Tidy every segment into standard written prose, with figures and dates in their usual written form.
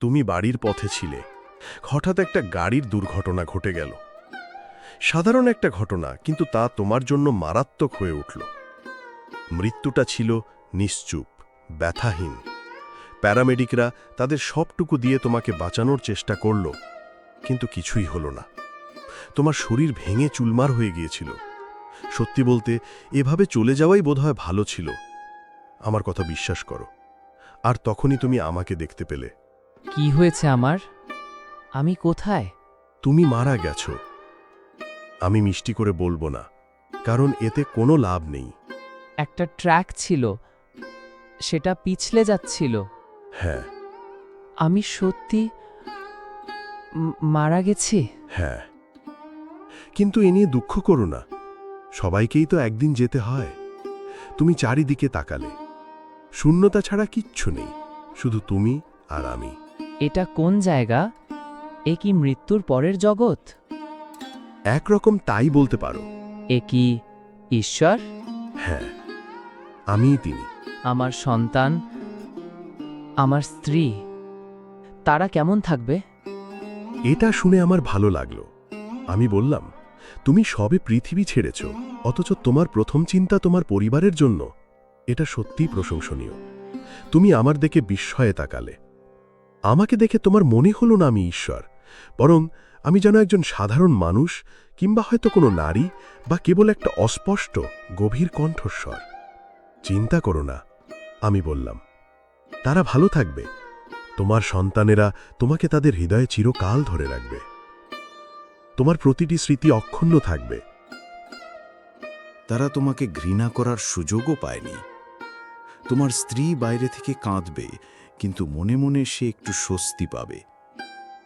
তুমি বাড়ির পথে ছিলে, হঠাৎ একটা গাড়ির দুর্ঘটনা ঘটে গেল। সাধারণ একটা ঘটনা, কিন্তু তা তোমার জন্য মারাত্মক হয়ে উঠল। মৃত্যুটা ছিল নিশ্চুপ, ব্যথাহীন। প্যারামেডিকরা তাদের সবটুকু দিয়ে তোমাকে বাঁচানোর চেষ্টা করল, কিন্তু কিছুই হলো না। তোমার শরীর ভেঙে চুলমার হয়ে গিয়েছিল। সত্যি বলতে, এভাবে চলে যাওয়াই বোধহয় ভালো ছিল। আমার কথা বিশ্বাস করো। আর তখনই তুমি আমাকে দেখতে পেলে। কি হয়েছে আমার? আমি কোথায়? তুমি মারা গেছো। আমি মিষ্টি করে বলবো না, কারণ এতে কোনো লাভ নেই। একটা ট্র্যাক ছিল, সেটা পিছলে যাচ্ছিল। হ্যাঁ, আমি সত্যি মারা গেছি। হ্যাঁ। কিন্তু এ নিয়ে দুঃখ করো না, সবাইকেই তো একদিন যেতে হয়। তুমি চারিদিকে তাকালে, শূন্যতা ছাড়া কিচ্ছু নেই, শুধু তুমি আর আমি। এটা কোন জায়গা? এ কি মৃত্যুর পরের জগৎ? একরকম তাই বলতে পারো। এ কি ঈশ্বর? হ্যাঁ, আমিই তিনি। আমার সন্তান, আমার স্ত্রী, তারা কেমন থাকবে? এটা শুনে আমার ভালো লাগলো। আমি বললাম, তুমি সবে পৃথিবী ছেড়েছ, অথচ তোমার প্রথম চিন্তা তোমার পরিবারের জন্য। এটা সত্যিই প্রশংসনীয়। তুমি আমার দিকে বিস্ময়ে তাকালে। আমাকে দেখে তোমার মনে হলো না আমি ঈশ্বর, বরং আমি যেন একজন সাধারণ মানুষ, কিংবা হয়তো কোনো নারী, বা কেবল একটা অস্পষ্ট গভীর কণ্ঠস্বর। চিন্তা করো না, আমি বললাম, তারা ভালো থাকবে। তোমার সন্তানেরা তোমাকে তাদের হৃদয়ে চিরকাল ধরে রাখবে। তোমার প্রতিটি স্মৃতি অক্ষুণ্ণ থাকবে। তারা তোমাকে ঘৃণা করার সুযোগও পায়নি। তোমার স্ত্রী বাইরে থেকে কাঁদবে, কিন্তু মনে মনে সে একটু স্বস্তি পাবে।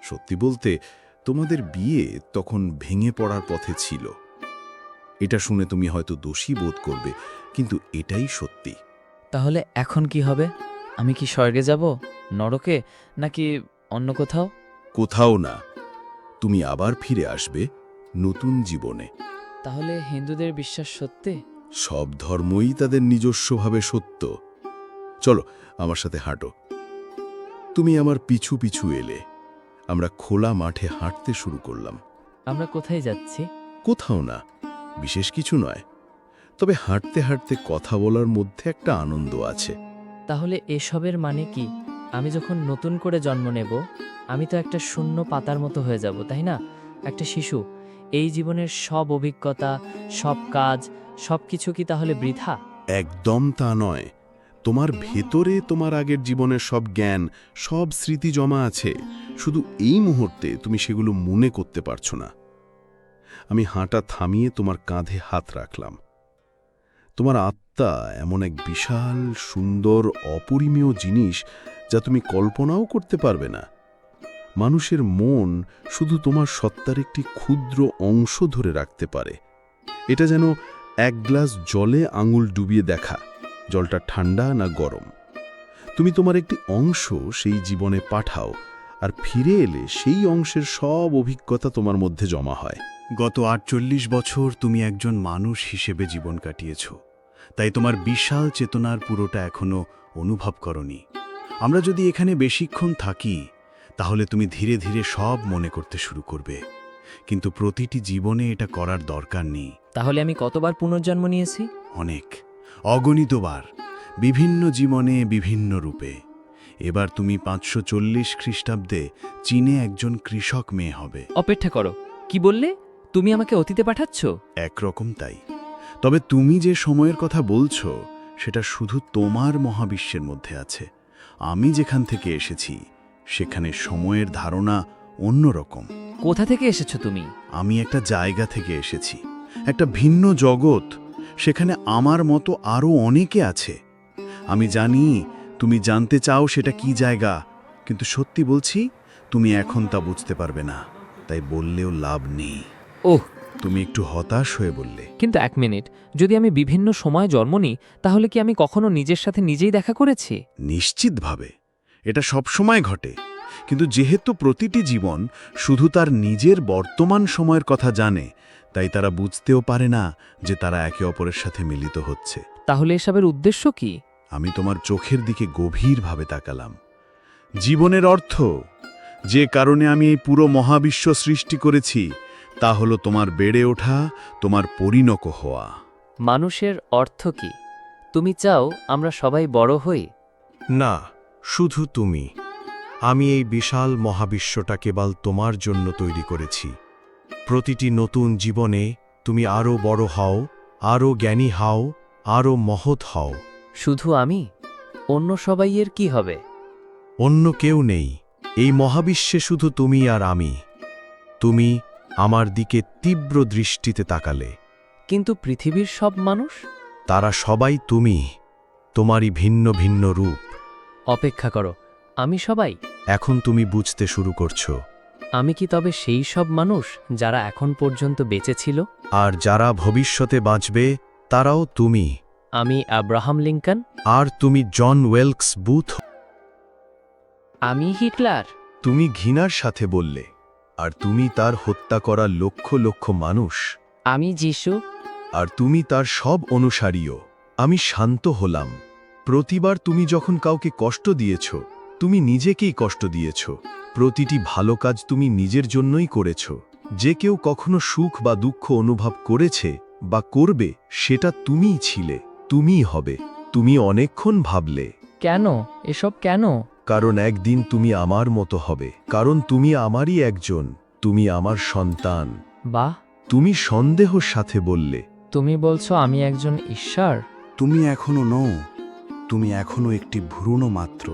সত্যি বলতে, তোমাদের বিয়ে তখন ভেঙে পড়ার পথে ছিল। এটা শুনে তুমি হয়তো দোষী বোধ করবে, কিন্তু এটাই সত্যি। তাহলে এখন কি হবে? আমি কি স্বর্গে যাব, নরকে, নাকি অন্য কোথাও? কোথাও না, তুমি আবার ফিরে আসবে নতুন জীবনে। তাহলে হিন্দুদের বিশ্বাস সত্যি? সব ধর্মই তাদের নিজস্বভাবে সত্য। চলো, আমার সাথে হাঁটো। তুমি আমার পিছু পিছু এলে। আমরা খোলা মাঠে হাঁটতে শুরু করলাম। আমরা কোথায় যাচ্ছি? কোথাও না, বিশেষ কিছু নয়, তবে হাঁটতে হাঁটতে কথা বলার মধ্যে একটা আনন্দ আছে। তাহলে এসবের মানে কি? আমি যখন নতুন করে জন্ম নেব, আমি তো একটা শূন্য পাতার মতো হয়ে যাব, তাই না? একটা শিশু। এই জীবনের সব অভিজ্ঞতা, সব কাজ, সব কিছু কি তাহলে বৃথা? একদম তা নয়। তোমার ভেতরে তোমার আগের জীবনের সব জ্ঞান, সব স্মৃতি জমা আছে। শুধু এই মুহূর্তে তুমি সেগুলো মনে করতে পারছো না। আমি হাঁটা থামিয়ে তোমার কাঁধে হাত রাখলাম। তোমার আত্মা এমন এক বিশাল, সুন্দর, অপরিমেয় জিনিস যা তুমি কল্পনাও করতে পারবে না। মানুষের মন শুধু তোমার সত্তার একটি ক্ষুদ্র অংশ ধরে রাখতে পারে। এটা যেন এক গ্লাস জলে আঙুল ডুবিয়ে দেখা, জলটা ঠান্ডা না গরম। তুমি তোমার একটি অংশ সেই জীবনে পাঠাও, আর ফিরে এলে সেই অংশের সব অভিজ্ঞতা তোমার মধ্যে জমা হয়। গত ৪৮ বছর তুমি একজন মানুষ হিসেবে জীবন কাটিয়েছ, তাই তোমার বিশাল চেতনার পুরোটা এখনো অনুভব করনি। আমরা যদি এখানে বেশিক্ষণ থাকি, তাহলে তুমি ধীরে ধীরে সব মনে করতে শুরু করবে, কিন্তু প্রতিটি জীবনে এটা করার দরকার নেই। তাহলে আমি কতবার পুনর্জন্ম নিয়েছি? অনেক, অগণিতবার, বিভিন্ন জীবনে বিভিন্ন রূপে। এবার তুমি ৫৪০ খ্রিস্টাব্দে চীনে একজন কৃষক মেয়ে হবে। অপেক্ষা করো, কি বললে? তুমি আমাকে অতীতে পাঠাচ্ছ? একরকম তাই। তবে তুমি যে সময়ের কথা বলছো, সেটা শুধু তোমার মহাবিশ্বের মধ্যে আছে। আমি যেখান থেকে এসেছি, সেখানে সময়ের ধারণা অন্যরকম। কোথা থেকে এসেছো তুমি? আমি একটা জায়গা থেকে এসেছি, একটা ভিন্ন জগৎ। সেখানে আমার মতো আরও অনেকে আছে। আমি জানি তুমি জানতে চাও সেটা কি জায়গা, কিন্তু সত্যি বলছি, তুমি এখন তা বুঝতে পারবে না, তাই বললেও লাভ নেই। ওহ, তুমি একটু হতাশ হয়ে বললে। কিন্তু এক মিনিট, যদি আমি বিভিন্ন সময় জন্ম নিই, তাহলে কি আমি কখনো নিজের সাথে নিজেই দেখা করেছি? নিশ্চিতভাবে এটা সবসময় ঘটে, কিন্তু যেহেতু প্রতিটি জীবন শুধু তার নিজের বর্তমান সময়ের কথা জানে, তাই তারা বুঝতেও পারে না যে তারা একে অপরের সাথে মিলিত হচ্ছে। তাহলে এসবের উদ্দেশ্য কি? আমি তোমার চোখের দিকে গভীরভাবে তাকালাম। জীবনের অর্থ, যে কারণে আমি এই পুরো মহাবিশ্ব সৃষ্টি করেছি, তা হলো তোমার বেড়ে ওঠা, তোমার পরিণত হওয়া। মানুষের অর্থ কি? তুমি চাও আমরা সবাই বড় হই? না, শুধু তুমি। আমি এই বিশাল মহাবিশ্বটা কেবল তোমার জন্য তৈরি করেছি। প্রতিটি নতুন জীবনে তুমি আরও বড় হও, আরও জ্ঞানী হও, আরও মহৎ হও। শুধু আমি? অন্য সবাইয়ের কি হবে? অন্য কেউ নেই, এই মহাবিশ্বে শুধু তুমি আর আমি। তুমি আমার দিকে তীব্র দৃষ্টিতে তাকালে, কিন্তু পৃথিবীর সব মানুষ? তারা সবাই তুমি, তোমারই ভিন্ন ভিন্ন রূপ। অপেক্ষা করো, আমি সবাই? এখন তুমি বুঝতে শুরু করছো। আমি কি তবে সেই সব মানুষ যারা এখন পর্যন্ত বেঁচে ছিল? আর যারা ভবিষ্যতে বাঁচবে তারাও তুমি। আমি আব্রাহাম লিঙ্কন। আর তুমি জন ওয়েলকস বুথ। আমি হিটলার। তুমি ঘৃণার সাথে বললে, আর তুমি তার হত্যা করা লক্ষ লক্ষ মানুষ। আমি যিশু। আর তুমি তার সব অনুসারীও। আমি শান্ত হলাম। প্রতিবার তুমি যখন কাউকে কষ্ট দিয়েছ, তুমি নিজেকেই কষ্ট দিয়েছ। প্রতিটি ভালো কাজ তুমি নিজের জন্যই করেছ। যে কেউ কখনো সুখ বা দুঃখ অনুভব করেছে বা করবে, সেটা তুমিই ছিলে, তুমিই হবে। তুমি অনেকক্ষণ ভাবলে, কেন এসব কেন? কারণ একদিন তুমি আমার মতো হবে, কারণ তুমি আমারই একজন, তুমি আমার সন্তান। বাহ, তুমি সন্দেহর সাথে বললে, তুমি বলছো আমি একজন ঈশ্বর? তুমি এখনো নও, তুমি এখনো একটি ভ্রূণ মাত্র।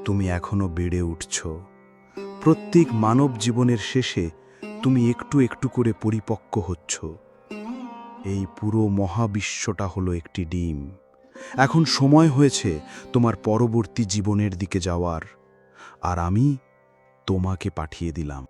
তুমি এখনো বেড়ে উঠছ। প্রত্যেক মানব জীবনের শেষে তুমি একটু একটু করে পরিপক্ক হচ্ছ। এই পুরো মহাবিশ্বটা হলো একটি ডিম। এখন সময় হয়েছে তোমার পরবর্তী জীবনের দিকে যাওয়ার, আর আমি তোমাকে পাঠিয়ে দিলাম।